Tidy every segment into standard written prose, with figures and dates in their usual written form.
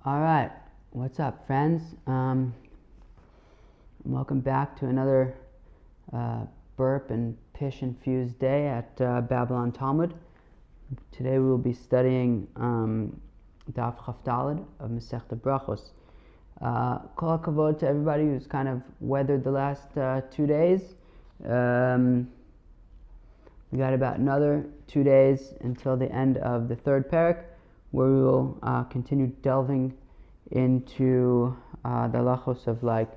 All right, what's up, friends? Welcome back to another burp and pish infused day at Babylon Talmud. Today we will be studying Daf Chaf Daled of Masechta Berachos. Kol hakavod to everybody who's kind of weathered the last 2 days. We got about another 2 days until the end of the third parak, where we will continue delving into the halachos of like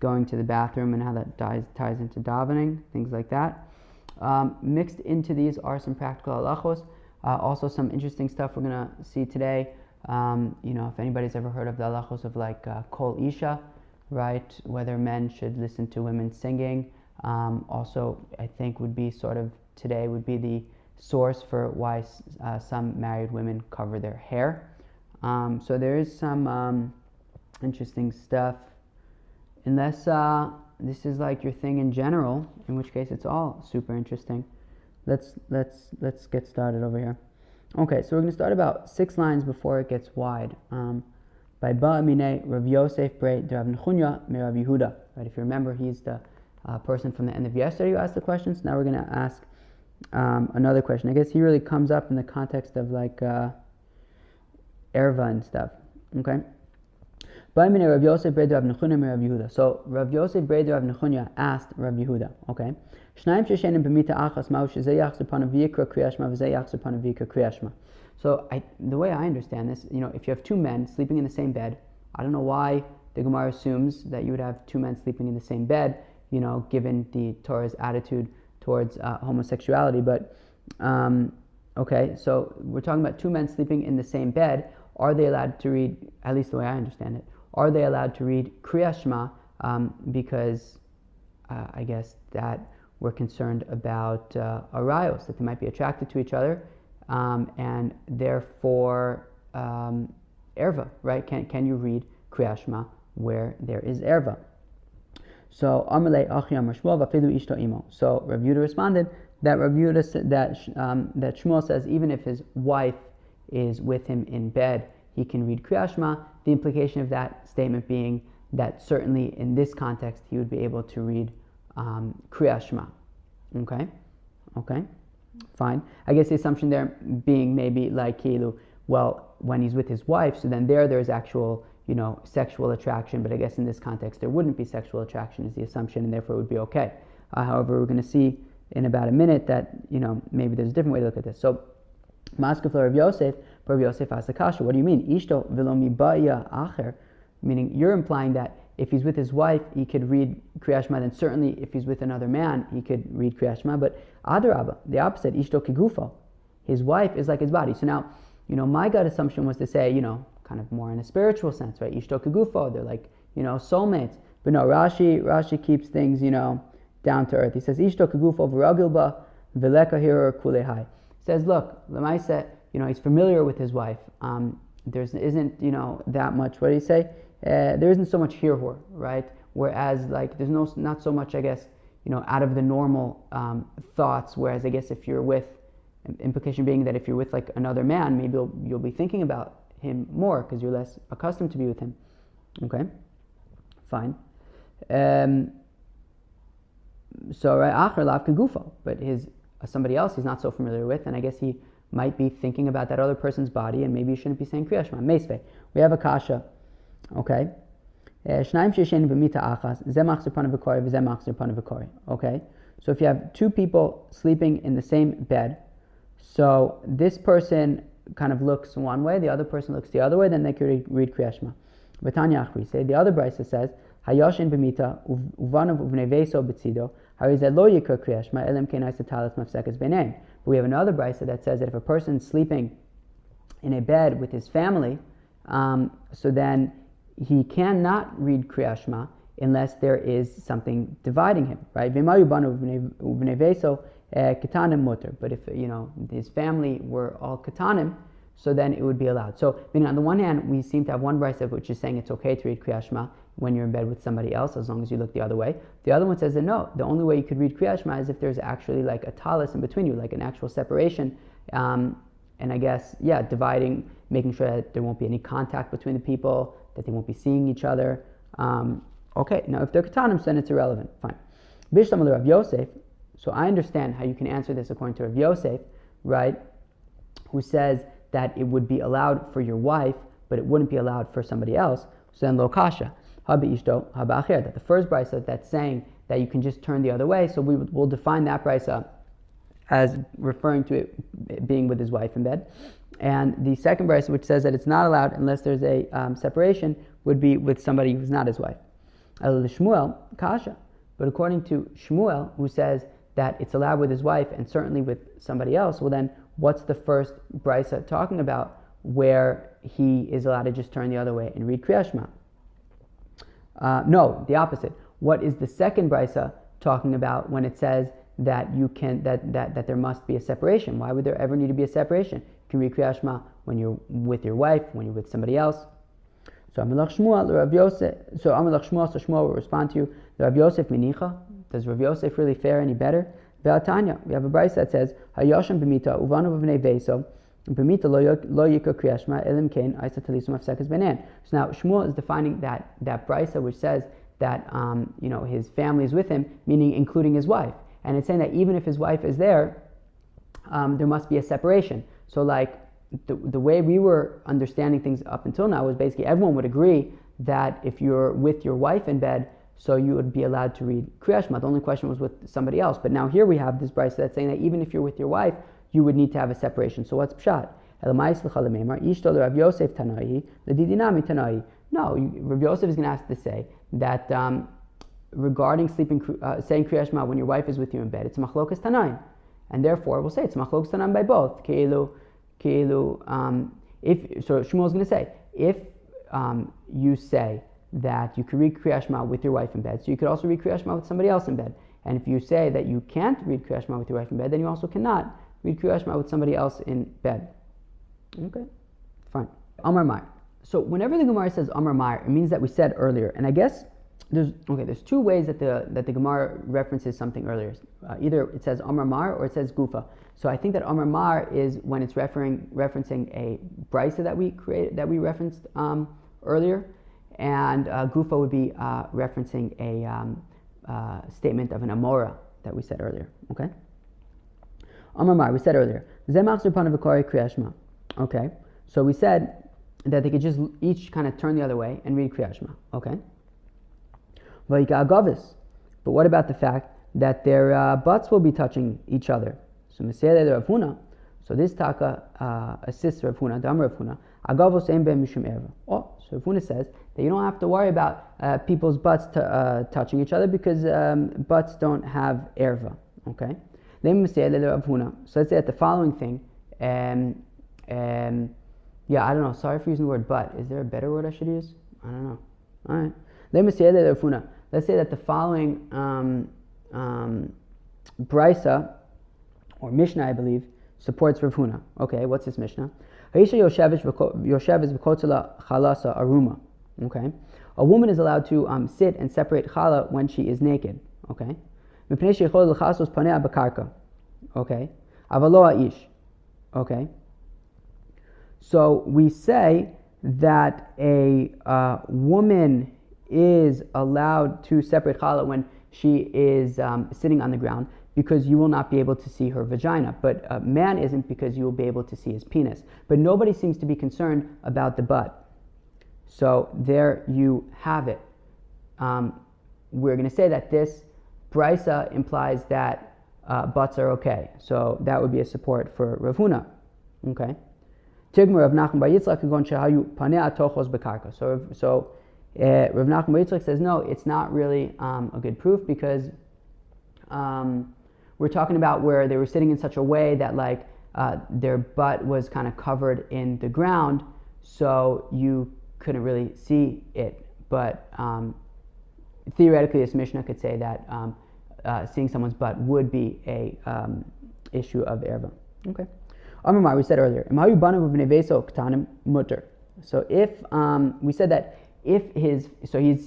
going to the bathroom and how that ties into davening, things like that. Mixed into these are some practical halachos, also some interesting stuff we're going to see today. If anybody's ever heard of the halachos of like kol Aisha, right, whether men should listen to women singing, also I think would be today would be the source for why some married women cover their hair. So there is some interesting stuff, unless this is like your thing in general, in which case it's all super interesting. Let's get started over here. Okay, so we're going to start about 6 lines before it gets wide. By Ba'amine Rav Yosef Brei Rav Nechunya me Rav Yehuda. Right, if you remember, he's the person from the end of yesterday who asked the questions. Now we're going to ask another question. I guess he really comes up in the context of like erva and stuff. Okay. So Rav Yosef Brei Rav Nechunya asked Rav Yehuda. Okay. So the way I understand this, if you have 2 men sleeping in the same bed, I don't know why the Gemara assumes that you would have 2 men sleeping in the same bed, given the Torah's attitude towards homosexuality. But okay, so we're talking about 2 men sleeping in the same bed. Are they allowed to read, at least the way I understand it, are they allowed to read Kriyas Shema? Because I guess that we're concerned about arayos, that they might be attracted to each other, and therefore erva, right? Can you read Kriyas Shema where there is erva? So Amalei Achi Amar Shmuel v'afilu ishto imo. So Rav Yehuda responded that that Shmuel says even if his wife is with him in bed, he can read Kriyas Shema. The implication of that statement being that certainly in this context he would be able to read Kriyas Shema. Okay, fine. I guess the assumption there being maybe like well, when he's with his wife, so then there's actual sexual attraction, but I guess in this context there wouldn't be sexual attraction is the assumption, and therefore it would be okay. However, we're going to see in about a minute that maybe there's a different way to look at this. So Maskef Rav Yosef, Rav Yosef asked the kasha, what do you mean? Ishto v'lo mibaya acher, meaning you're implying that if he's with his wife, he could read Kriyas Shema, then certainly if he's with another man, he could read Kriyas Shema. But Adarabba, the opposite, Ishto kigufo, his wife is like his body. So now, my gut assumption was to say, kind of more in a spiritual sense, right? Ishto kigufo, they're like, soulmates. But no, Rashi keeps things, down to earth. He says, Ishto kigufo v'ragilba v'leka hirer kulehai. Says, look, Lamaisa, he's familiar with his wife. There isn't, that much, what do you say? There isn't so much hirhor, right? Whereas, like, there's not so much, I guess, out of the normal thoughts. Whereas, I guess, if you're with, implication being that if you're with like another man, maybe you'll be thinking about him more because you're less accustomed to be with him. Okay, fine. So right, acher lav kegufo, but somebody else he's not so familiar with, and I guess he might be thinking about that other person's body, and maybe you shouldn't be saying Kriyas Shema. Meisvei, we have a kasha. Okay. Okay, so if you have 2 people sleeping in the same bed, so this person kind of looks one way, the other person looks the other way, then they could read Kriyas Shema. V'tanya Achri, say the other brisa says, Hayoshin b'mita uvanav uvneveso b'tzido, harizeh lo yikra Kriyas Shema elam kenai satalas mafsekas b'neim. But we have another brisa that says that if a person's sleeping in a bed with his family, so then he cannot read Kriyas Shema unless there is something dividing him, right? But if his family were all katanim, so then it would be allowed. So, meaning on the one hand, we seem to have one brisa which is saying it's okay to read Kriyas Shema when you're in bed with somebody else, as long as you look the other way. The other one says that no, the only way you could read Kriyas Shema is if there's actually like a talis in between you, like an actual separation, and I guess, yeah, dividing, making sure that there won't be any contact between the people, that they won't be seeing each other. Okay, now if they're katanim, then it's irrelevant. Fine. Bishlam Rav Yosef. So I understand how you can answer this according to Rav Yosef, right? Who says that it would be allowed for your wife, but it wouldn't be allowed for somebody else. So then lo kasha, haba ishto, haba acher. That the first brisa that's saying that you can just turn the other way. So we'll define that brisa as referring to it being with his wife in bed. And the second brisa, which says that it's not allowed unless there's a separation, would be with somebody who's not his wife. Shmuel kasha. But according to Shmuel, who says that it's allowed with his wife and certainly with somebody else, well then, what's the first brisa talking about where he is allowed to just turn the other way and read Kriyat Shema? No, the opposite. What is the second brisa talking about when it says that you can that there must be a separation? Why would there ever need to be a separation? You can read Kriyat Shema when you're with your wife, when you're with somebody else. So Amalach Shmuel, Rav Yosef. So Amalach Shmuel, so Shmuel will respond to you. Rav Yosef minicha. Does Rav Yosef really fare any better? Ve'atanya. We have a brisa that says Hayasham b'mita uvanu b'vnei veso b'mita lo yikra Kriyat Shema elim kein Aisha talisum afsekas benan. So now Shmuel is defining that brisa which says that his family is with him, meaning including his wife, and it's saying that even if his wife is there, there must be a separation. So like the way we were understanding things up until now was basically everyone would agree that if you're with your wife in bed, so you would be allowed to read Kriyat Shema. The only question was with somebody else. But now here we have this brisa that's saying that even if you're with your wife, you would need to have a separation. So what's pshat? No, Rav Yosef is going to have to say that regarding saying Kriyat Shema when your wife is with you in bed, it's machlokas tanaim, and therefore we'll say it's machlokas tanaim by both. If so, Shmuel is going to say if you say that you can read Kriyat Shema with your wife in bed, so you could also read Kriyat Shema with somebody else in bed. And if you say that you can't read Kriyat Shema with your wife in bed, then you also cannot read Kriyat Shema with somebody else in bed. Okay, fine. Amar Mar. So whenever the Gemara says Amar Mar, it means that we said earlier. And I guess there's two ways that the Gemara references something earlier. Either it says Amar Mar or it says Gufa. So I think that Amar Mar is when it's referencing a brisa that we referenced earlier. And Gufa would be referencing a statement of an Amora that we said earlier. Okay? Amar Mar, we said earlier. Okay? So we said that they could just each kind of turn the other way and read Kriyat Shema. Okay? But what about the fact that their butts will be touching each other? So Rav Huna. So this taka assists Rav Huna, Dam Rav Huna. So Rav Huna says that you don't have to worry about people's butts touching each other because butts don't have erva. Okay? So let's say that the following thing. Yeah, I don't know. Sorry for using the word but. Is there a better word I should use? I don't know. All right. Let's say that the following brisa or Mishnah, I believe, supports Rav Huna. Okay, what's this Mishnah? Aisha yosheves v'kotzela chalasa aruma. Okay, a woman is allowed to sit and separate challah when she is naked. Okay, mipnei sheichol l'chasos panea b'karka. Okay, avalo aish. Okay, so we say that a woman is allowed to separate challah when she is sitting on the ground, because you will not be able to see her vagina. But a man isn't, because you will be able to see his penis. But nobody seems to be concerned about the butt. So there you have it. We're going to say that this brisa implies that butts are okay. So that would be a support for Rav Huna. Okay. Tigmar Rav Nachman bar Yitzchak gon shehayu panea tochos bekarka. So Rav Nachman bar Yitzchak says no, it's not really a good proof, because we're talking about where they were sitting in such a way that like their butt was kind of covered in the ground, so you couldn't really see it. But theoretically, this Mishnah could say that seeing someone's butt would be a issue of erva. Okay. Amar, we said earlier, so if we said that if he's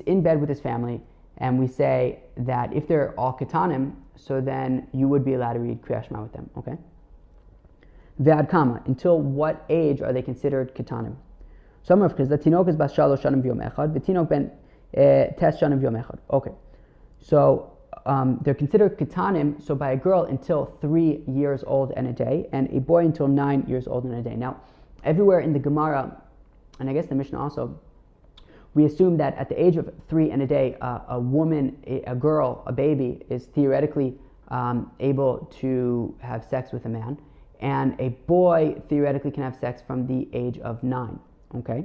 in bed with his family, and we say that if they're all ketanim, so then you would be allowed to read Kriyat Shema with them. Okay. Ve'ad kama, until what age are they considered ketanim? Some of the tinok is bas shalosh shanim v'yom echad, v'tinok ben tes shanim v'yom echad. Okay, so they're considered ketanim, so by a girl until 3 years old and a day, and a boy until 9 years old and a day. Now, everywhere in the Gemara, and I guess the Mishnah also, we assume that at the age of 3 and a day, a woman, a girl, a baby, is theoretically able to have sex with a man, and a boy theoretically can have sex from the age of 9. Okay.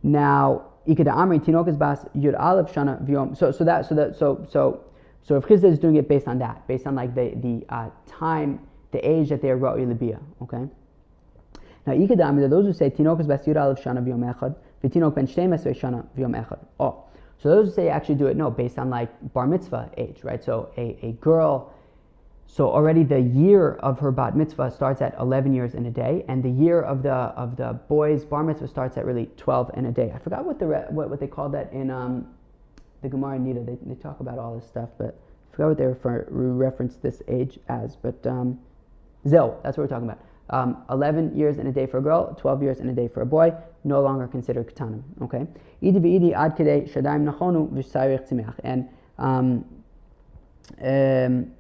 Now, ikeda amri tinokas bas yud aleph shana v'yom. So if Chizda is doing it based on that, based on like the time, the age that they are ra'i l'bia. Okay. Now, ikeda amri, those who say tinokas bas yud aleph shana v'yom echad, v'tinok ben shtei mesrei shana v'yom echad. Oh, so those who say actually do it based on like bar mitzvah age, right? So a girl. So already the year of her bat mitzvah starts at 11 years and a day, and the year of the boy's bar mitzvah starts at really 12 and a day. I forgot what they called that in the Gemara Nida. They talk about all this stuff, but I forgot what they reference this age as. But Zil, that's what we're talking about. 11 years and a day for a girl, 12 years and a day for a boy, no longer considered ketanim. Okay. Idi v'idi ad kedei shadaim nachonu v'sayich tzimeach. And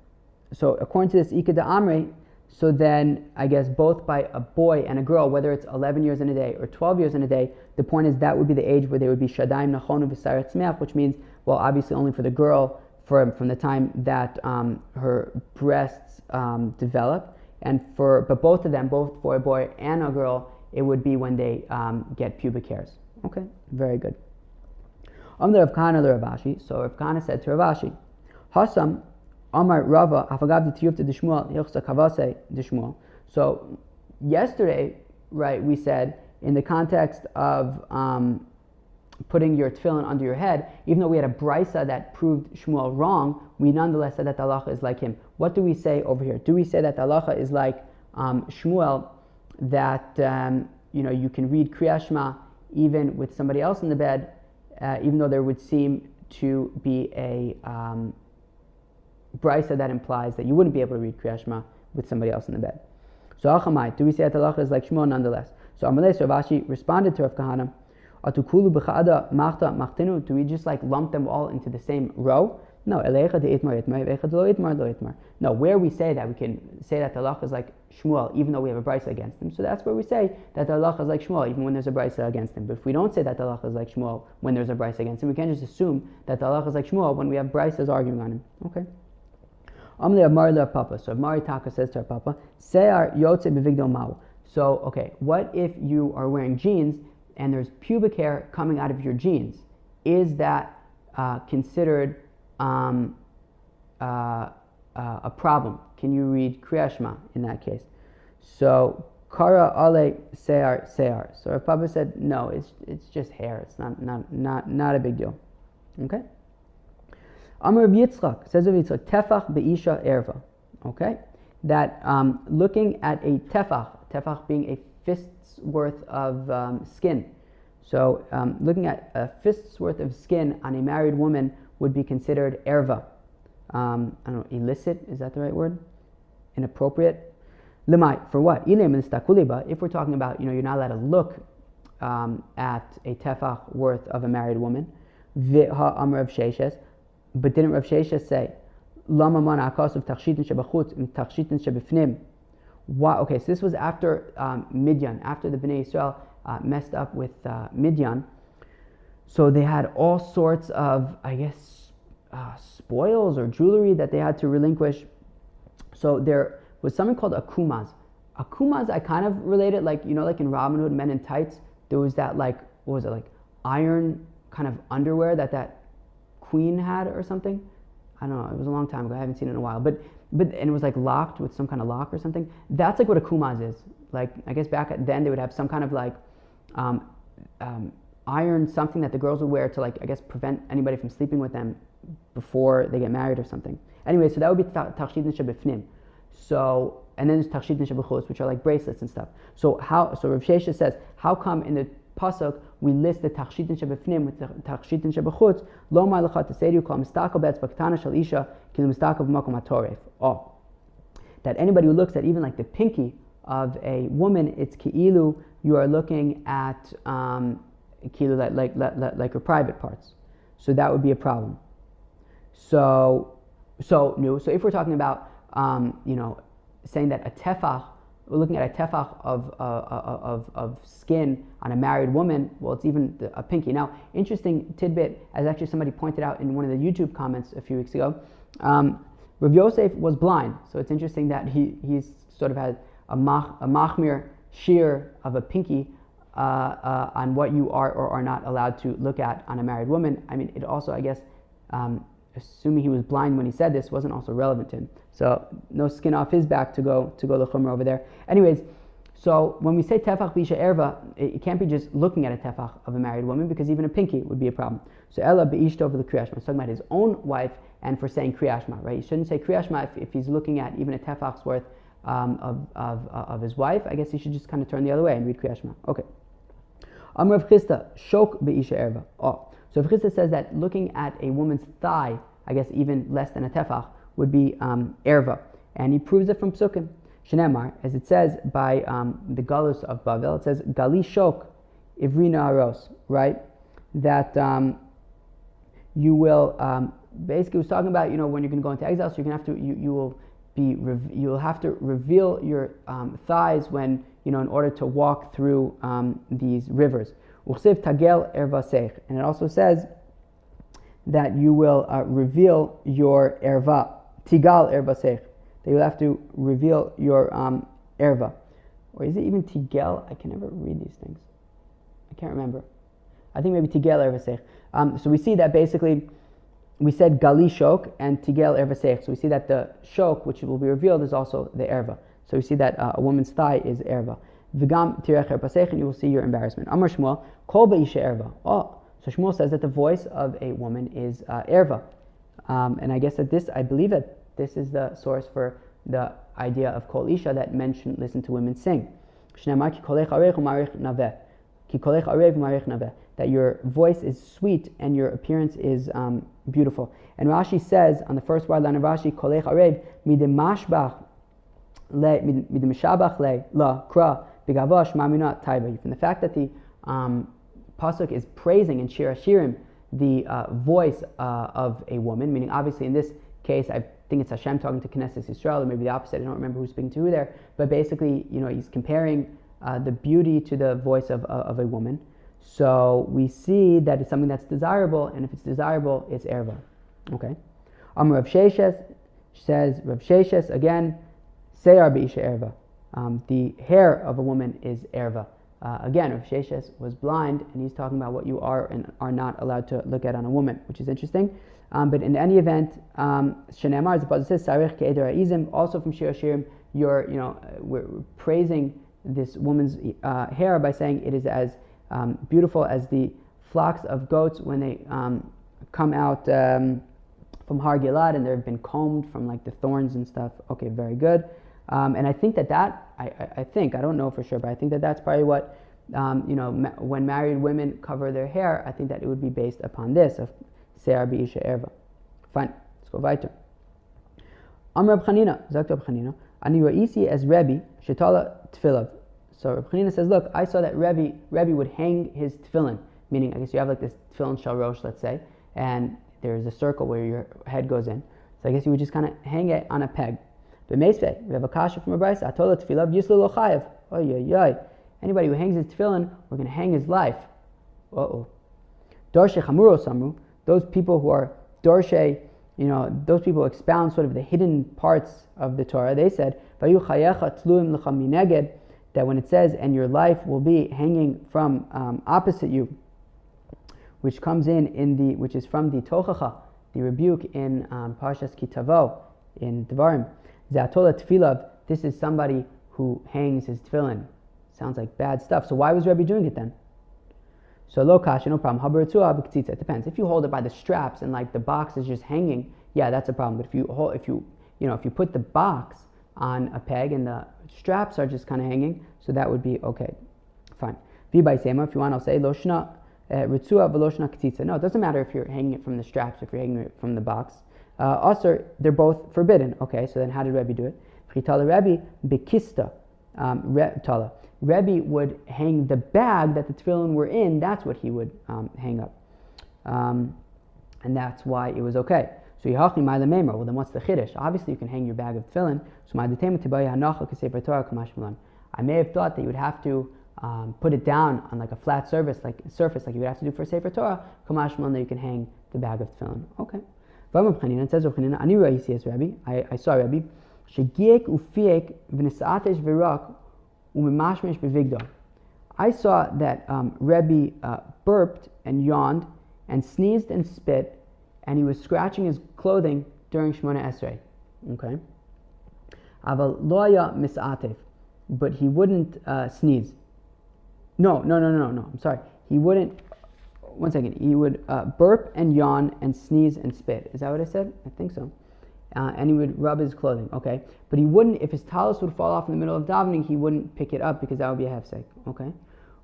so according to this Ika da Amri, so then I guess both by a boy and a girl, whether it's 11 years in a day or 12 years in a day, the point is that would be the age where they would be Shadaim Nachonu V'Saret Tzmeach, which means, well, obviously only for the girl from the time that her breasts develop, but both of them, both for a boy and a girl, it would be when they get pubic hairs. Okay, very good. Amr Rav Kahana le Rav Ashi. So Rav Kahana said to Rav Ashi, Hasam Amar Rava Hafagav Tiyufta Dishmuel Yochsa Kavase Dishmuel. So yesterday, right, we said in the context of putting your tefillin under your head, even though we had a brisa that proved Shmuel wrong, we nonetheless said that the halacha is like him. What do we say over here? Do we say that the halacha is like Shmuel, that you can read Kriyat Shema even with somebody else in the bed, even though there would seem to be a brisa that implies that you wouldn't be able to read Kriyat Shema with somebody else in the bed. So Achamai, do we say that the halacha is like Shmuel nonetheless? So Amalei Rav Ashi responded to Rav Kahana, Atukulu b'cha'ada machta machtinu, do we just like lump them all into the same row? No, Elecha de itmar itmar, Elecha de lo itmar lo itmar. No, where we say that, we can say that the halacha is like Shmuel, even though we have a brisa against him. So that's where we say that the halacha is like Shmuel, even when there's a brisa against him. But if we don't say that the halacha is like Shmuel when there's a brisa against him, we can't just assume that the halacha is like Shmuel when we have brisas arguing on him. Okay. Amli Amar le Papa. So Mari Taka says to her Papa, Se'ar yotze b'vigdol mau. So, okay, what if you are wearing jeans and there's pubic hair coming out of your jeans? Is that considered a problem? Can you read Kriyat Shema in that case? So, Kara ale se'ar se'ar. So her Papa said, no, it's just hair. It's not a big deal. Okay. Amar Rav Yitzchak, says Rav Yitzchak, tefach be'isha erva. Okay, that looking at a tefach being a fist's worth of skin. So looking at a fist's worth of skin on a married woman would be considered erva. I don't know, illicit, is that the right word? Inappropriate? Lemai, for what? If we're talking about, you're not allowed to look at a tefach worth of a married woman. V'ha amar Rav Sheshes. But didn't Rav Sheshes say, Lama mana akasav tachshitin shebachutz im tachshitin shebifnim? Why? Okay, so this was after Midyan, after the Bnei Yisrael messed up with Midyan. So they had all sorts of, I guess, spoils or jewelry that they had to relinquish. So there was something called Akumas. Akumas, I kind of related, like in Robin Hood, Men in Tights, there was that iron kind of underwear that queen had or something. I don't know, it was a long time ago, I haven't seen it in a while, but and it was like locked with some kind of lock or something. That's like what a kumas is. Like, I guess back then they would have some kind of like iron something that the girls would wear to, like, I guess prevent anybody from sleeping with them before they get married or something. Anyway, so that would be tachshit shebifnim. So, and then there's tachshit shebechutz, which are like bracelets and stuff. So Rav Sheshes says, how come in the pasuk we list the tachshitin shebefnim with the tachshitin shebechutz? Lo ma'alecha teseidu kol mistaka be'etzba ketana shel isha kilu mistaka b'makom hatoref. Oh, that anybody who looks at even like the pinky of a woman, it's ki'ilu, you are looking at ki'ilu like her private parts. So that would be a problem. So if we're talking about saying that a tefach, we're looking at a tefach of skin on a married woman, well, it's even a pinky. Now, interesting tidbit, as actually somebody pointed out in one of the YouTube comments a few weeks ago, Rav Yosef was blind, so it's interesting that he's sort of has a machmir shear of a pinky on what you are or are not allowed to look at on a married woman. I mean, it also, I guess, assuming he was blind when he said this, wasn't also relevant to him. So no skin off his back to go l'chumra over there. Anyways, so when we say tefach b'isha erva, it can't be just looking at a tefach of a married woman, because even a pinky would be a problem. So ella b'ishto for the kriyashma. He's talking about his own wife and for saying kriyashma, right? You shouldn't say kriyashma if he's looking at even a tefach's worth of his wife. I guess he should just kind of turn the other way and read kriyashma. Okay. Rav Chisda shok b'isha erva. Oh. So Rav Chisda says that looking at a woman's thigh, I guess even less than a tefach, would be erva. And he proves it from psukim. Shenemar, as it says by the Galus of Bavel, it says, Gali shok ivrina aros, right? That you will, basically it was talking about, when you're going to go into exile, so you're going to have to, you will have to reveal your thighs when, in order to walk through these rivers. Uchsiv tagel ervasech. And it also says that you will reveal your erva, tigal ervasech. That you'll have to reveal your erva. Or is it even tigel? I can never read these things. I can't remember. I think maybe tigel ervasech. So we see that basically, we said gali shok and tigel ervasech. So we see that the shok, which will be revealed, is also the erva. So we see that a woman's thigh is erva. V'gam tirech ervasech, and you will see your embarrassment. Amar Shmuel, kol ba'isha erva. Oh, so Shmuel says that the voice of a woman is erva. And I guess that I believe that this is the source for the idea of kol isha that mentioned, listen to women sing. That your voice is sweet and your appearance is beautiful. And Rashi says on the first word line of Rashi, kolech arev midemashbach midemshabach le la kra b'gavash mamina taiba. From the fact that the pasuk is praising in Shir Hashirim the voice of a woman, meaning obviously in this case I think it's Hashem talking to Knesset Yisrael, or maybe the opposite. I don't remember who's speaking to who there, but basically, he's comparing the beauty to the voice of a woman. So we see that it's something that's desirable, and if it's desirable, it's erva. Okay. Rav Sheshes says, Rav Sheshes again, seyar b'isha erva. The hair of a woman is erva. Again, Rav Sheshes was blind, and he's talking about what you are and are not allowed to look at on a woman, which is interesting. But in any event, Shenemar, as the Pasuk says, Sarich ke'eder ha'izim, also from Shir Hashirim, we're praising this woman's hair by saying it is as beautiful as the flocks of goats when they come out from Har Gilad and they've been combed from like the thorns and stuff. Okay, very good. And I think I think, I don't know for sure, but I think that's probably what, when married women cover their hair, I think that it would be based upon this, of Se'ar B'isha Erva. Fine, let's go weiter. Reb Chanina, sagt Reb Chanina, Ani Ra'isi as Rebbe, Shetala Tfilav. So Reb Chanina says, look, I saw that Rebbe would hang his tefillin, meaning I guess you have like this tefillin shel rosh, let's say, and there's a circle where your head goes in. So I guess you would just kind of hang it on a peg. But Meisvei, we have a kasha from a brayso, Atola Tfilav, Yislo Lo Chayev. Oy, oy, oy. Anybody who hangs his tefillin, we're going to hang his life. Uh-oh. Dorshe Chamuro Samru, those people who are Dorshe, those people who expound sort of the hidden parts of the Torah, they said, Vayu Chayecha Tluim Lecha Mineged, that when it says, and your life will be hanging from opposite you, which comes which is from the Tochacha, the rebuke in Parshas Kitavo, in Devarim, Zatola Tfilav, this is somebody who hangs his tefillin. Sounds like bad stuff. So why was Rebbe doing it then? So lo kasha, no problem. It depends. If you hold it by the straps and like the box is just hanging, yeah, that's a problem. But if you put the box on a peg and the straps are just kind of hanging, so that would be okay. Fine. V'bay sema, if you want, I'll say loshna ritzua v'loshna ktitza. No, it doesn't matter if you're hanging it from the straps, if you're hanging it from the box. Also, they're both forbidden. Okay, so then how did Rebbe do it? Chitala Rebbe bekista Tala. Rebbe would hang the bag that the tefillin were in, that's what he would hang up. And that's why it was okay. So Yahachli Ma'ila Meimer, well then what's the Chiddush? Obviously you can hang your bag of tefillin. So I may have thought that you would have to put it down on like a flat surface like you would have to do for Sefer Torah. Kamashman that you can hang the bag of tefillin. Okay. It says I saw Rebbe. I saw that Rebbe burped and yawned and sneezed and spit, and he was scratching his clothing during Shemona Esrei. Okay. Aval loya misatev, but he wouldn't sneeze. No. I'm sorry. He wouldn't. One second. He would burp and yawn and sneeze and spit. Is that what I said? I think so. And he would rub his clothing. Okay. But he wouldn't. If his talus would fall off in the middle of davening, he wouldn't pick it up because that would be a hefsek. Okay.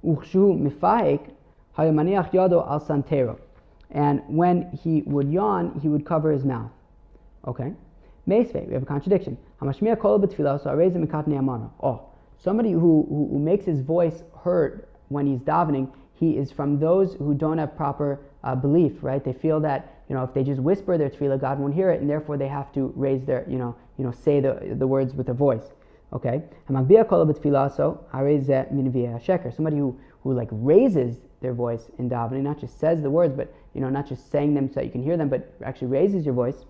Uchshu mifaik hayamaniach yado al santero. And when he would yawn, he would cover his mouth. Okay. Meisvei, we have a contradiction. Hamashmiya kol b'tfilah, so arezim mikatnei amana. Oh, somebody who makes his voice heard when he's davening, he is from those who don't have proper belief, right? They feel that, if they just whisper their tefillah, God won't hear it, and therefore they have to raise their, say the words with a voice. Okay? Hamagbiya kol b'tfilah, so arezeh min v'yeh sheker. Somebody who like raises their voice in davening, not just says the words, but not just saying them so that you can hear them, but actually raises your voice,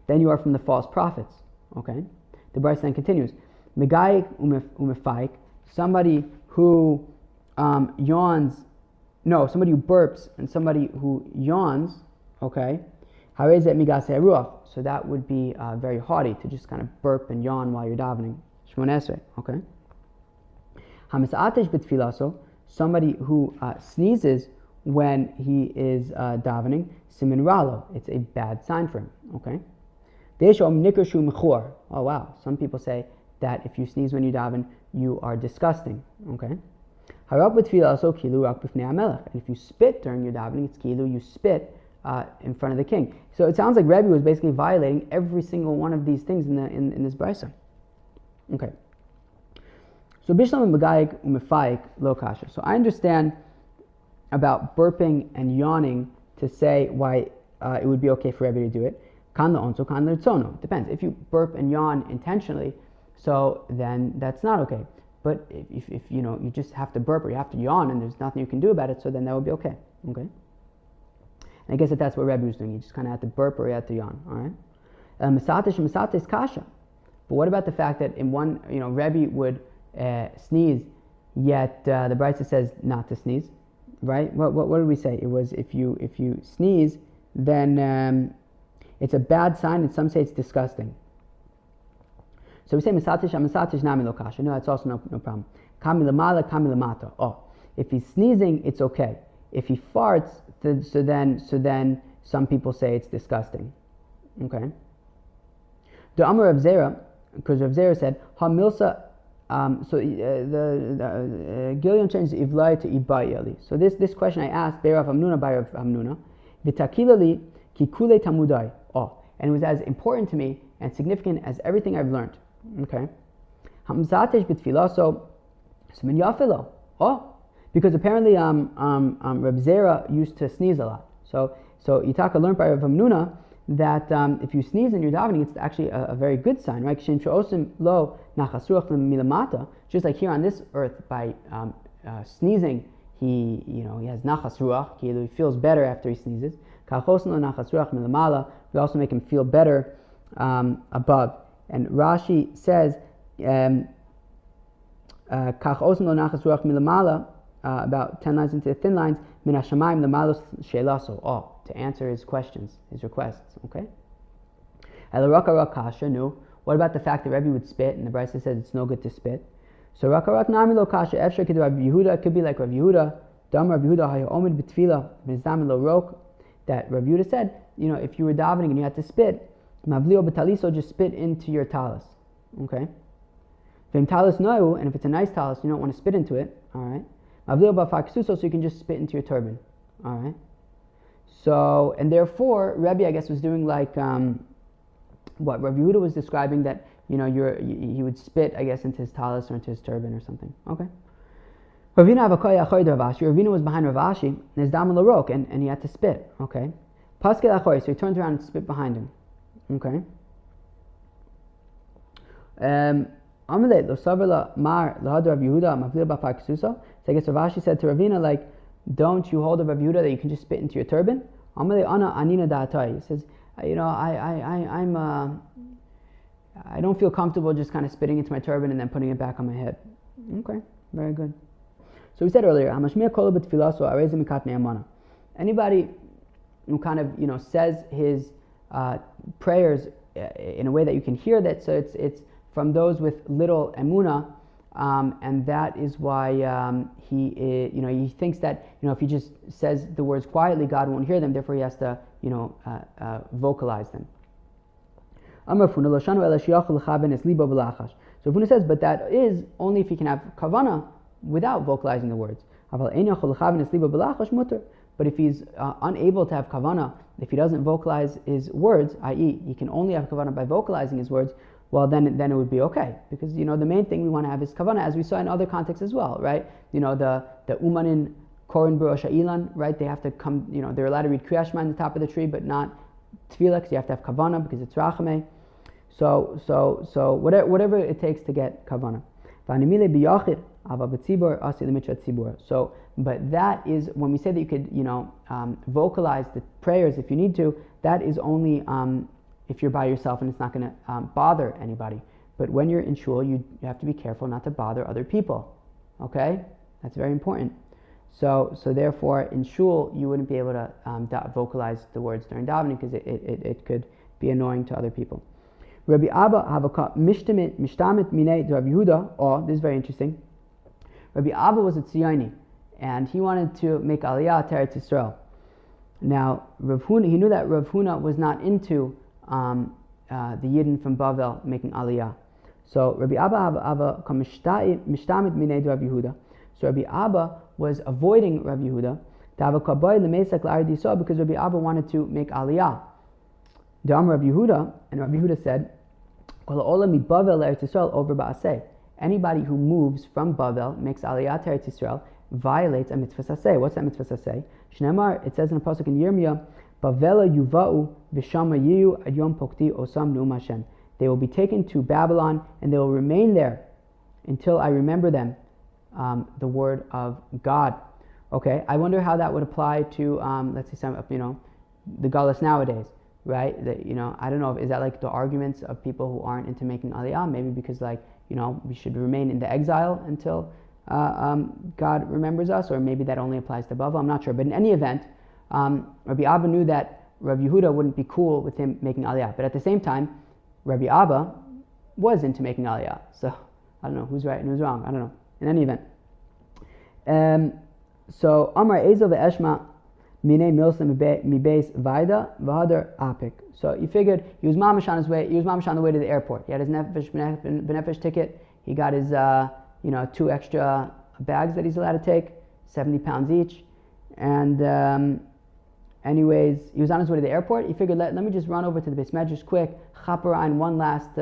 then you are from the false prophets. Okay? The Brisa then continues. Megayik umefaik, somebody who somebody who burps and somebody who yawns, okay? Harezet migasei ruach. So that would be very haughty to just kind of burp and yawn while you're davening. Shmon Esrei, okay? Hamisatesh b'tfilaso, somebody who sneezes when he is davening, simin ralo. It's a bad sign for him, okay? Oh wow, some people say that if you sneeze when you daven, you are disgusting, okay? And if you spit during your davening, it's kilu, you spit in front of the king. So it sounds like Rebbe was basically violating every single one of these things in this brisa. Okay. So bishlam and begayik umefayik lo kasha. So I understand about burping and yawning to say why it would be okay for Rebbe to do it. Kan la'onso, kan l'ritzono. Depends. If you burp and yawn intentionally, so then that's not okay. But if you just have to burp or you have to yawn and there's nothing you can do about it, so then that would be okay. Okay. And I guess that's what Rebbe was doing. He just kind of had to burp or he had to yawn. All right. Misatesh kasha. But what about the fact that in one, Rebbe would sneeze, yet the Brisa says not to sneeze, right? What did we say? It was if you sneeze, then it's a bad sign, and some say it's disgusting. So we say misatesh nami lo kasha. No, that's also no problem. Kami lamala, kami lamata. Oh, if he's sneezing, it's okay. If he farts, so then some people say it's disgusting. Okay. The Amar Rav Zera, because Rav Zera said ha milsa. The Gilyon changed ivlai to ibayeli. So this question I asked Berav Hamnuna by Rav Hamnuna. V'takilali kikule tamudai. Oh, and it was as important to me and significant as everything I've learned. Okay. Hamzatesh b'tfilaso simin yafilo. Oh, because apparently Reb Zera used to sneeze a lot. So Yitaka learned by Rav Hamnuna that if you sneeze in your davening, it's actually a very good sign, right? Lo nachasuach milamata. Just like here on this earth, by sneezing, he has nachas ruach. He feels better after he sneezes. We also make him feel better above. And Rashi says, about 10 lines into the thin lines, to answer his questions, his requests. Okay? What about the fact that Rebbe would spit, and the Brisa says it's no good to spit? So Rakarak Nami Lo Kasha, Efsher Kid Rav Yehuda, it could be like Rav Yehuda, Dam Rav Yehuda, Hayo Omid B'Tfila, Mizam Lo Rok, that Rav Yehuda said, if you were davening and you had to spit, Mavlio B'Taliso, just spit into your talis. Okay? V'im talis noyu, and if it's a nice talis, you don't want to spit into it, alright? Mavlio B'Faksuso, so you can just spit into your turban, alright? So, and therefore, Rebbe, I guess, was doing like what Rav Yehuda was describing, that he would spit, I guess, into his talis or into his turban or something. Okay. Ravina was behind Rav Ashi, and his dam l'rok, and he had to spit. Okay. Paskel achori, so he turns around and spit behind him. Okay. So I guess Rav Ashi said to Ravina, like, don't you hold a Rav Yehuda that you can just spit into your turban? He says, I don't feel comfortable just kind of spitting into my turban and then putting it back on my head. Okay, very good. So we said earlier, anybody who kind of says his prayers in a way that you can hear that, so it's from those with little emuna, and that is why he thinks that if he just says the words quietly, God won't hear them. Therefore, he has to vocalize them. So Rafuna says, but that is only if he can have kavana without vocalizing the words. But if he's unable to have kavana, if he doesn't vocalize his words, i.e., he can only have kavana by vocalizing his words, well, then it would be okay, because the main thing we want to have is kavana, as we saw in other contexts as well, right? The umanin korin b'rosh ha'ilan, right? They have to come, they're allowed to read Kriyat Shema on the top of the tree, but not tefillah, because you have to have kavana because it's rachameh. So whatever it takes to get kavana. So, but that is when we say that you could, vocalize the prayers if you need to. That is only if you're by yourself and it's not going to bother anybody. But when you're in shul, you have to be careful not to bother other people. Okay, that's very important. So therefore, in shul, you wouldn't be able to vocalize the words during davening because it could be annoying to other people. Rabbi Abba havaka mishtamit minei Rabbi Yehuda. Oh, this is very interesting. Rabbi Abba was a Tziyoni, and he wanted to make Aliyah to Eretz Yisrael. Now, he knew that Rav Huna was not into the Yidden from Bavel making Aliyah. So Rabbi Abba havaka mishtamit minei Rabbi Yehuda. So Rabbi Abba was avoiding Rabbi Yehuda because Rabbi Abba wanted to make Aliyah. Rabbi Yehuda, and Rabbi Yehuda said, anybody who moves from Bavel, makes Aliyah to Eretz Yisrael, violates a mitzvah saseh. What's that mitzvah saseh? Shneimar, it says in a pasuk in Yirmiyah, Bavela yuva'u v'shama yiyu ad yom pokti osam nu'um Hashem. They will be taken to Babylon, and they will remain there until I remember them, the word of God. Okay, I wonder how that would apply to, let's say, some, the Galus nowadays. Right? That, I don't know, is that like the arguments of people who aren't into making aliyah? Maybe because we should remain in the exile until God remembers us, or maybe that only applies to Bava. I'm not sure. But in any event, Rabbi Abba knew that Rabbi Yehuda wouldn't be cool with him making aliyah. But at the same time, Rabbi Abba was into making aliyah. So I don't know who's right and who's wrong. I don't know. In any event. So Amar Ezel ve'eshma Mine Milsam Mibeis Vaida Vahadar Apik. So he figured he was mamash on his way. He was mamash on the way to the airport. He had his benefesh ticket. He got his 2 extra bags that he's allowed to take, 70 pounds each. And anyways, he was on his way to the airport. He figured let me just run over to the Beis Medrash quick, chaperine one last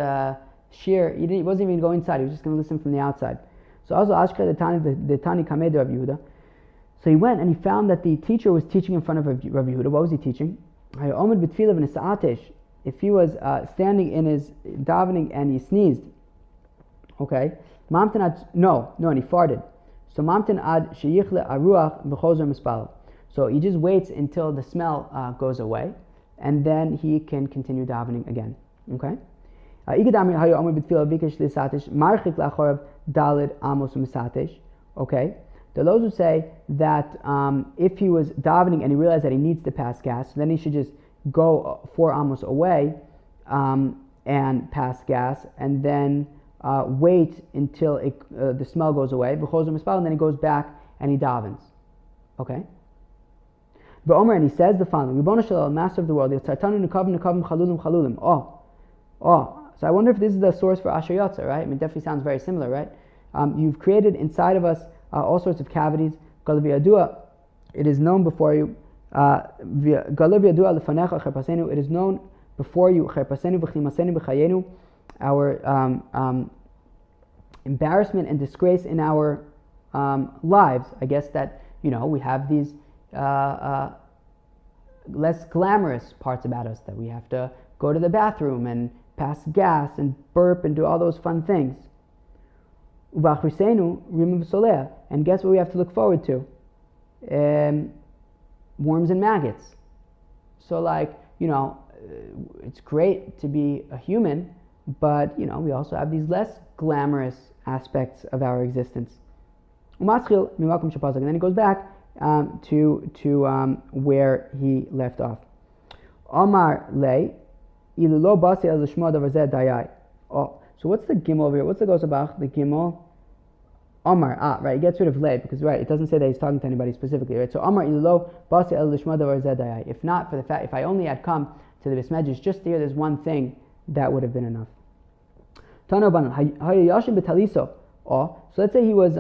shir. He wasn't even going inside. He was just going to listen from the outside. So also Ashka the Tani Kamed Rav Yehuda. So he went and he found that the teacher was teaching in front of Rabbi Yehuda. What was he teaching? If he was standing in his davening and he sneezed, okay, no, and he farted. So mamtin ad sheyichle aruach b'chozer mispal. So he just waits until the smell goes away, and then he can continue davening again. Okay. Okay. There are those who say that if he was davening and he realized that he needs to pass gas, then he should just go 4 amos away and pass gas, and then wait until the smell goes away, and then he goes back and he davens. Okay? But Omer, and he says the following: Master of the world, so I wonder if this is the source for Asher Yotzer, right? I mean, it definitely sounds very similar, right? You've created inside of us all sorts of cavities. It is known before you. It is known before you embarrassment and disgrace in our lives. I guess that, we have these less glamorous parts about us, that we have to go to the bathroom and pass gas and burp and do all those fun things. And guess what we have to look forward to? Worms and maggots. So it's great to be a human, but we also have these less glamorous aspects of our existence. And then he goes back to where he left off. Omar le ilulo basi el shmo davar zeh dayai. Oh, so what's the gimel over here? What's the gosabach? The gimel. Omar, right, he gets rid of le because, right, it doesn't say that he's talking to anybody specifically, right? So Omar ilulo basi el shmo davar zeh dayai. If not for the fact, if I only had come to the Bismedjish just to hear this one thing, that would have been enough. Tano banan hayashim betaliso. Oh, so let's say he was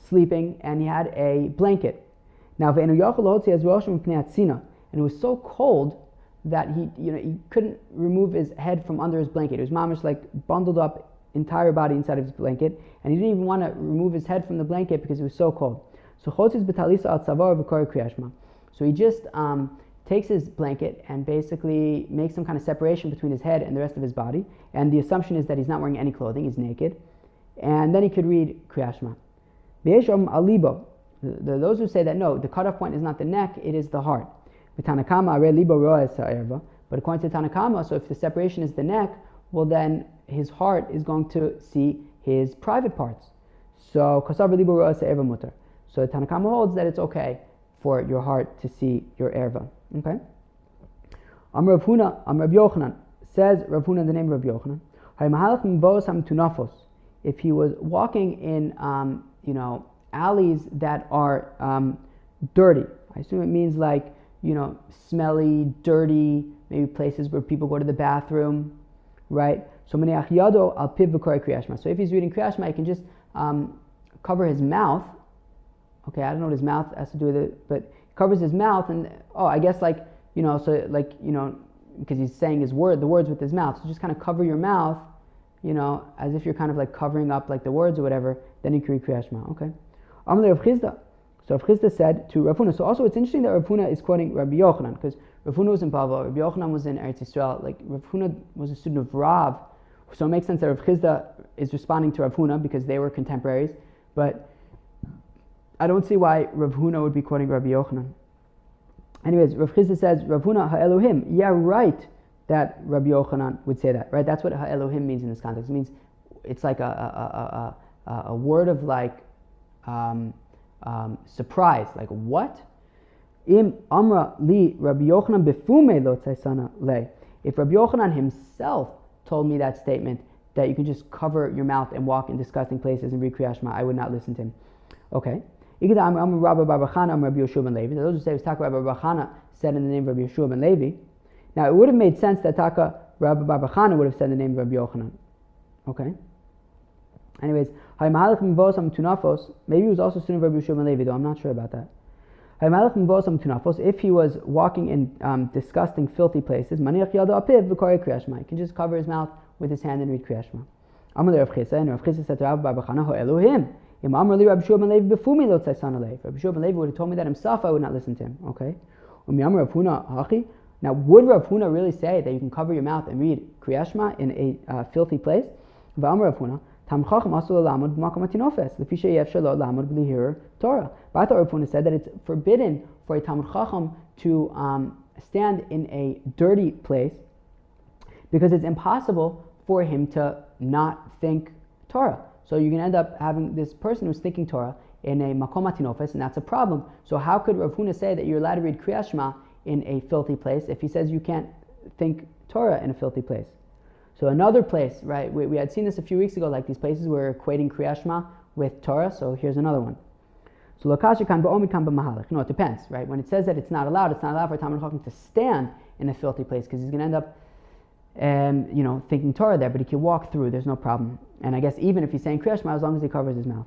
sleeping and he had a blanket. Now, and it was so cold that he couldn't remove his head from under his blanket. It was mamish like bundled up entire body inside of his blanket, and he didn't even want to remove his head from the blanket because it was so cold. So he just takes his blanket and basically makes some kind of separation between his head and the rest of his body, and the assumption is that he's not wearing any clothing, he's naked, and then he could read Kriyat Shema. Those who say that no, the cutoff point is not the neck, it is the heart. But according to Tanakama, so if the separation is the neck, well then his heart is going to see his private parts. So Tanakama holds that it's okay for your heart to see your erva. Okay. Amar Rav Huna, Amar Rav Yochanan, says Rav Huna in the name of Rav Yochanan. If he was walking in alleys that are dirty, I assume it means like smelly, dirty, maybe places where people go to the bathroom, right? So if he's reading Kriyat Shema, he can just cover his mouth. Okay, I don't know what his mouth has to do with it, but covers his mouth, and I guess because he's saying the words with his mouth. So just kind of cover your mouth, as if you're kind of like covering up like the words or whatever. Then you can read Kriyat Shema. Okay. So Rav Chizda said to Rav Huna. So also it's interesting that Rav Huna is quoting Rabbi Yochanan, because Rav Huna was in Bavel, Rabbi Yochanan was in Eretz Yisrael. Like Rav Huna was a student of Rav, so it makes sense that Rav Chizda is responding to Rav Huna because they were contemporaries. But I don't see why Rav Huna would be quoting Rabbi Yochanan. Anyways, Rav Chizda says, Rav Huna ha-Elohim. Yeah, right, that Rabbi Yochanan would say that, right? That's what ha-Elohim means in this context. It means it's like a word of like surprise. Like, what? Im amra li Rabbi Yochanan befume lo tzaisana le. If Rabbi Yochanan himself told me that statement, that you can just cover your mouth and walk in disgusting places and read Kriyat Shema, I would not listen to him. Okay. Those who say it was Taka Rabbi Bachana said in the name of Rabbi Yeshua ben Levi. Now it would have made sense that Taka Rabbi Bachana would have said the name of Rabbi Yochanan. Okay. Anyways, maybe he was also a student of Rabbi Yeshua ben Levi, though I'm not sure about that. If he was walking in disgusting, filthy places, he can just cover his mouth with his hand and read Kriyat Shema. And Rav Chizda said to Rabbi Bachana, Elohim. If Rabbi Yeshua ben Levi would have told me that himself, I would not listen to him. Okay. Now, would Rav Huna really say that you can cover your mouth and read Kriyat Shema in a filthy place? But I thought Rav Huna said that it's forbidden for a Talmud Chacham to stand in a dirty place because it's impossible for him to not think Torah. So you can end up having this person who's thinking Torah in a makom hatinofes, and that's a problem. So how could Rav Huna say that you're allowed to read Kriyat Shema in a filthy place if he says you can't think Torah in a filthy place? So another place, right, we had seen this a few weeks ago, like these places where equating Kriyat Shema with Torah, so here's another one. So Lakashi kan ba'omid kan b'mahalach. No, it depends, right? When it says that it's not allowed for a Talmud Chacham to stand in a filthy place because he's going to end up thinking Torah there, but he can walk through, there's no problem. And I guess even if he's saying Kriyat Shema, as long as he covers his mouth.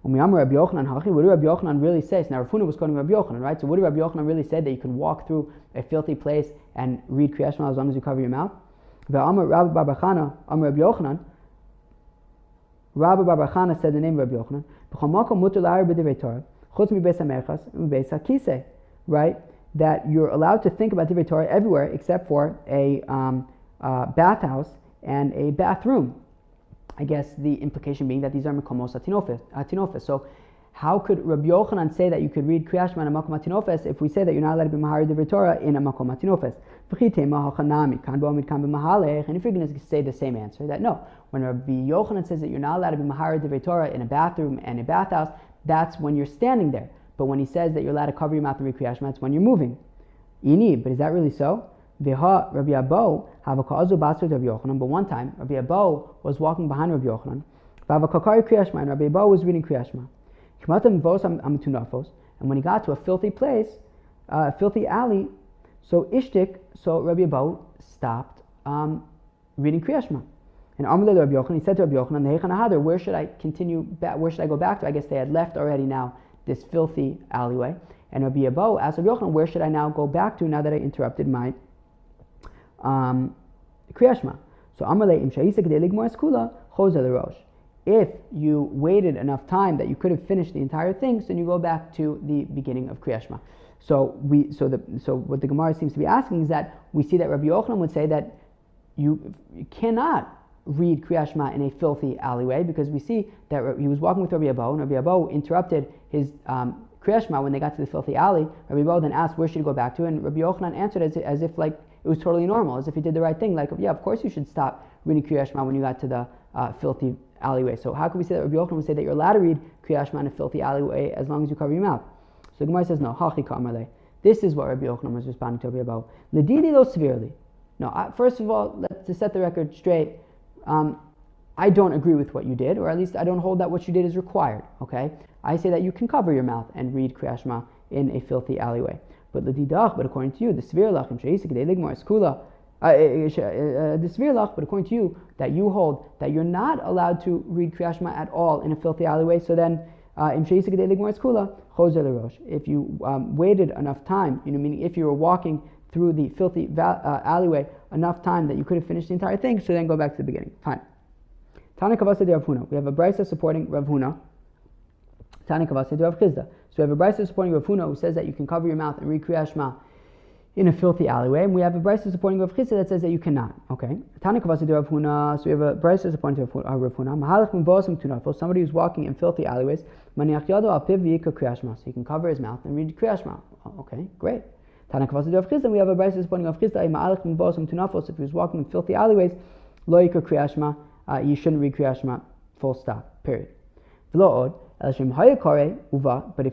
What did Rabbi Yochanan really say? So now Rav Huna was quoting Rabbi Yochanan, right? So what did Rabbi Yochanan really say, that you can walk through a filthy place and read Kriyat Shema as long as you cover your mouth? Amar Rabbi Bar Chana, Amar Rabbi Yochanan. Rabbi Bar Chana said the name of Rabbi Yochanan. Right? That you're allowed to think about Divrei Torah everywhere except for a bathhouse and a bathroom. I guess the implication being that these are Mekomos Atinofes. So how could Rabbi Yochanan say that you could read Kriyat Shema in a Makom Atinofes if we say that you're not allowed to be Mahari Divrei Torah in a Makom Atinofes? And if you're going to say the same answer, that no, when Rabbi Yochanan says that you're not allowed to be Mahari Divrei Torah in a bathroom and a bathhouse, that's when you're standing there. But when he says that you're allowed to cover your mouth and read Kriyat Shema, it's when you're moving. But is that really so? But one time, Rabbi Abo was walking behind Rabbi Yochanan, and Rabbi Abo was reading Kriyat Shema. And when he got to a filthy place, a filthy alley, so Rabbi Abo stopped reading Kriyat Shema. And Amalei Rabbi Yochanan, he said to Rabbi Yochanan, where should I continue back? Where should I go back to? I guess they had left already now this filthy alleyway. And Rabbi Abo asked Rabbi Yochanan, where should I now go back to now that I interrupted my Kriyat Shema? So Amalei Im Sha'isa K'dei Ligmor Eskula Chozer L'Rosh. If you waited enough time that you could have finished the entire thing, so then you go back to the beginning of Kriyat Shema. So what the Gemara seems to be asking is that we see that Rabbi Yochanan would say that you cannot read Kriyat Shema in a filthy alleyway, because we see that he was walking with Rabbi Abo, and Rabbi Abo interrupted his Kriyat Shema when they got to the filthy alley. Rabbi Abo then asked, where should he go back to? And Rabbi Yochanan answered as if like it was totally normal, as if he did the right thing. Like, yeah, of course you should stop reading Kriyat Shema when you got to the filthy alleyway. So how can we say that Rabbi Yochanan would say that you're allowed to read Kriyat Shema in a filthy alleyway as long as you cover your mouth? So the Gemara says, no, hachi ka'amalei. This is what Rabbi Yochanan was responding to Rabbi Abo. Ledidi lo severely. No, first of all, to set the record straight, I don't agree with what you did, or at least I don't hold that what you did is required, okay? I say that you can cover your mouth and read Kriyat Shema in a filthy alleyway. But according to you, the Svirlach and Sheisik de Ligmar Skula, the Svirlach, but according to you, that you hold that you're not allowed to read Kriyat Shema at all in a filthy alleyway, so then Im Sheisik de Ligmar Skula, Chozer L'Rosh. If you waited enough time, meaning if you were walking through the filthy alleyway enough time that you could have finished the entire thing, so then go back to the beginning. Fine. Tana Kavasa de Rav Huna. We have a brisa supporting Rav Huna. Tana Kavasa de Rav Chizda. So we have a brisa supporting Rav Huna who says that you can cover your mouth and read Kriyat Shema in a filthy alleyway, and we have a brisa supporting Rav Chizda that says that you cannot. Okay. Tana Kavasa de Rav Huna. So we have a brisa supporting Rav Huna. Mahalach min bosam tunafos. Somebody who's walking in filthy alleyways. Maniach yado al piv v'yika Kriyat Shema. So he can cover his mouth and read Kriyat Shema. Okay, great. Tana Kavasa de Rav Chizda. We have a brisa supporting Rav Chizda. Mahalach min bosam tunafos. If he was walking in filthy alleyways, lo yika Kriyat Shema. You shouldn't read Kriyat Shema, full stop, period. But if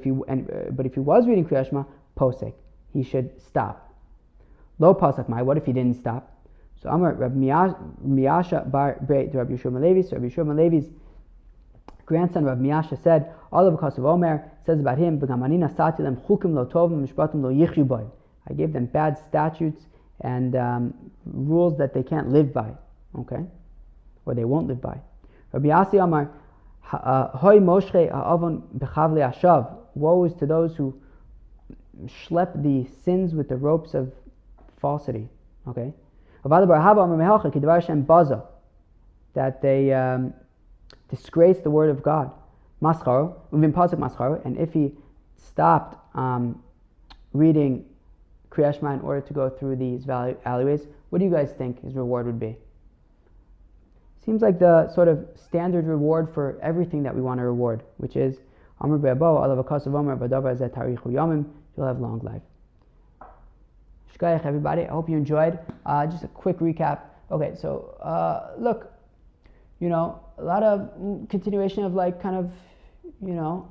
he was reading Kriyat Shema, posek, he should stop. Lo pasak mai, what if he didn't stop? So Amar Rabbi Miyasha bar Breit to Rabbi Yeshua Malevi. So Rabbi Yeshua Malevi's grandson Rabbi Miyasha said, all of because of Omer says about him, I gave them bad statutes and rules that they can't live by. Okay? Or they won't live by. Rabbi Yasi Amar, Hoy Moshche Ha'avon Bechavle Ashav. Woe is to those who schlep the sins with the ropes of falsity. Okay? That they disgrace the word of God. Mascharo, and if he stopped reading Kriyat Shema in order to go through these alleyways, what do you guys think his reward would be? Seems like the sort of standard reward for everything that we want to reward, which is Amr Be'abo, Allah V'Kasav Omer, V'Davar Zeh Tarichu Yomim, you'll have long life. Shkayach, everybody. I hope you enjoyed. Just a quick recap. Okay, so look, a lot of continuation of like kind of, the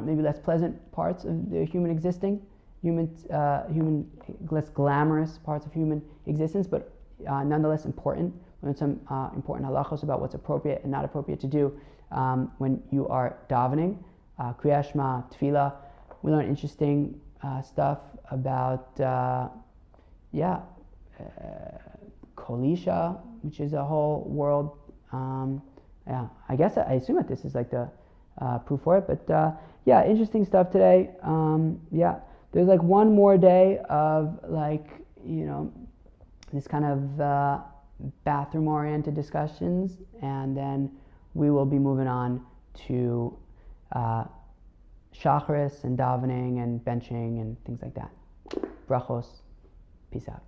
maybe less pleasant parts of the human existing, less glamorous parts of human existence, but nonetheless important. We learned some important halachos about what's appropriate and not appropriate to do when you are davening, Kriyat Shema, Tefillah. We learned interesting stuff about, Kolisha, which is a whole world. I guess I assume that this is like the proof for it, but interesting stuff today. There's like one more day of like, this kind of bathroom-oriented discussions, and then we will be moving on to shacharis and davening and benching and things like that. Berachos. Peace out.